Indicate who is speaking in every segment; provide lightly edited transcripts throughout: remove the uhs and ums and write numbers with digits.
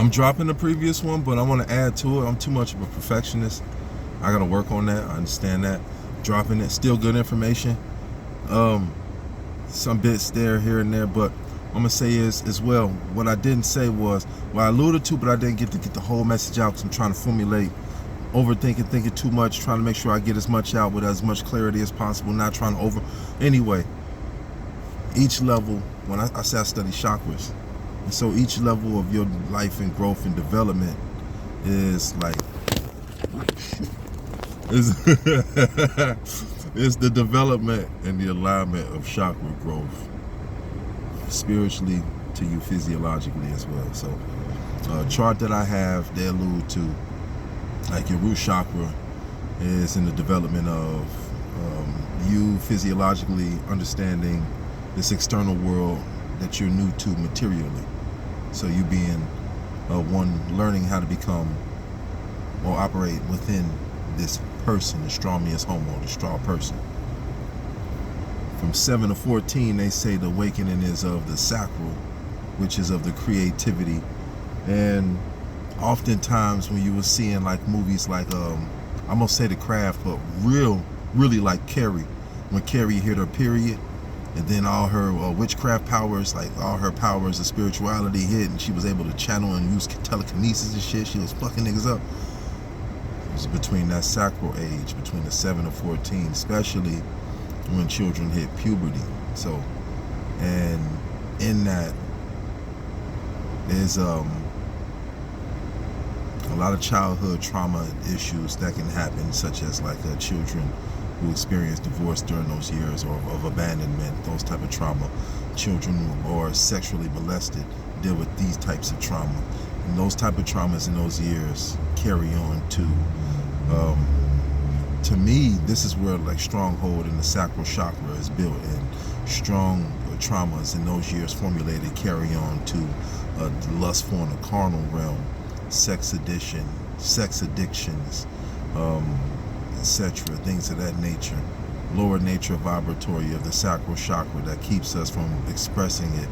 Speaker 1: I'm dropping the previous one, but I want to add to it. I'm too much of a perfectionist. I got to work on that. I understand that. Dropping it, still good information. Some bits there, here and there, but I'm gonna say is as well. What I didn't say was, well, I alluded to, but I didn't get the whole message out because I'm trying to formulate, overthinking, thinking too much, trying to make sure I get as much out with as much clarity as possible, not trying to over. Anyway, each level, when I say I study chakras, and so each level of your life and growth and development is like, is the development and the alignment of chakra growth, spiritually to you, physiologically as well. So chart that I have, they allude to, like your root chakra is in the development of you physiologically understanding this external world that you're new to materially. So you being one, learning how to become or operate within this person, the strawmius homo, the straw person. From 7 to 14, they say the awakening is of the sacral, which is of the creativity. And oftentimes when you were seeing like movies like, I'm gonna say The Craft, but really like Carrie, when Carrie hit her period, and then all her witchcraft powers, like all her powers of spirituality hit, and she was able to channel and use telekinesis and shit. She was fucking niggas up. It was between that sacral age, between the 7 to 14, especially when children hit puberty. So, and in that, there's a lot of childhood trauma issues that can happen, such as like children who experience divorce during those years, or of abandonment, those type of trauma. Children who are sexually molested deal with these types of trauma. And those type of traumas in those years carry on to me, this is where like stronghold in the sacral chakra is built, and strong traumas in those years formulated carry on to lustful in the carnal realm, sex addictions, etc., things of that nature. Lower nature vibratory of the sacral chakra that keeps us from expressing it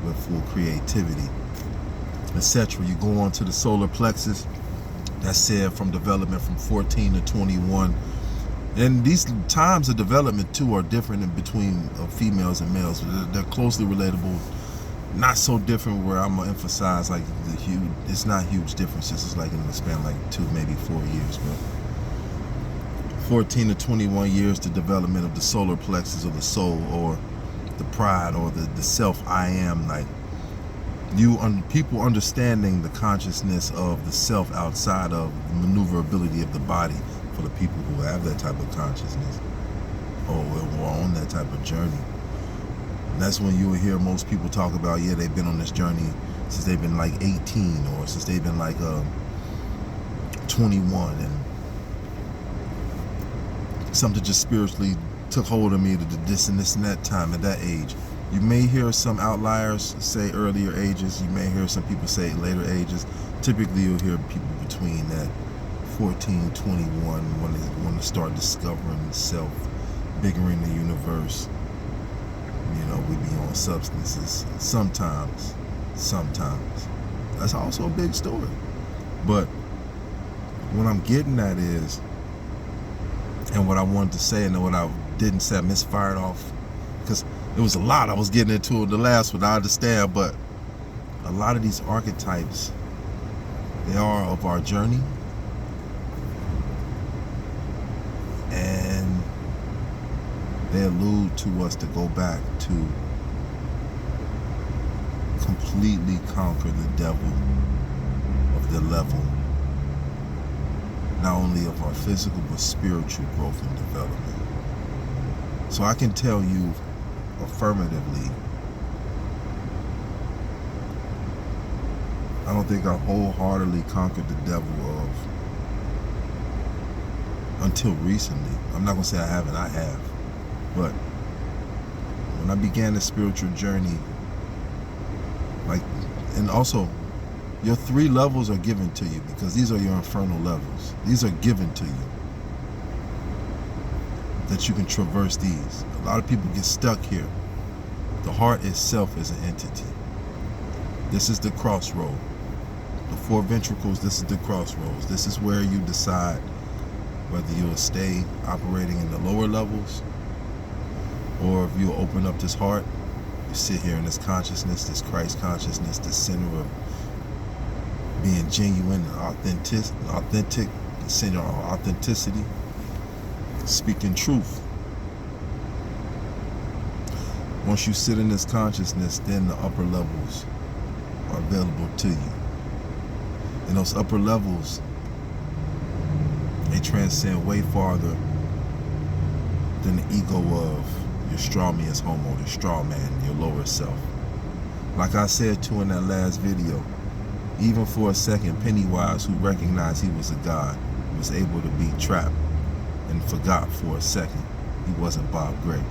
Speaker 1: with full creativity, etc. You go on to the solar plexus. That's said from development from 14 to 21. And these times of development too are different in between females and males. They're closely relatable, not so different where I'm gonna emphasize like it's not huge differences. It's like in the span like 2, maybe 4 years, but 14 to 21 years, the development of the solar plexus of the soul, or the pride, or the self I am, like people understanding the consciousness of the self outside of the maneuverability of the body for the people who have that type of consciousness or are on that type of journey. And that's when you will hear most people talk about, yeah, they've been on this journey since they've been like 18, or since they've been like 21, and something just spiritually took hold of me to this and that time at that age. You may hear some outliers say earlier ages. You may hear some people say later ages. Typically, you'll hear people between that 14, 21 when they want to start discovering self, biggering the universe. You know, we be on substances sometimes. That's also a big story. But what I'm getting at is, and what I wanted to say, and what I didn't say, I misfired off, because it was a lot I was getting into the last one, I understand, but a lot of these archetypes, they are of our journey, and they allude to us to go back to completely conquer the devil of the level, not only of our physical but spiritual growth and development. So I can tell you affirmatively, I don't think I wholeheartedly conquered the devil of, until recently. I'm not gonna say I haven't, I have. But when I began the spiritual journey, like, and also your 3 levels are given to you, because these are your infernal levels. These are given to you, that you can traverse these. A lot of people get stuck here. The heart itself is an entity. This is the crossroad. The 4 ventricles, this is the crossroads. This is where you decide whether you'll stay operating in the lower levels, or if you'll open up this heart, you sit here in this consciousness, this Christ consciousness, the center of being genuine and authentic, the center of authenticity, speaking truth. Once you sit in this consciousness, then the upper levels are available to you. And those upper levels, they transcend way farther than the ego of your strawman's homo, the straw man, your lower self. Like I said too in that last video, even for a second, Pennywise, who recognized he was a god, was able to be trapped and forgot for a second he wasn't Bob Gray.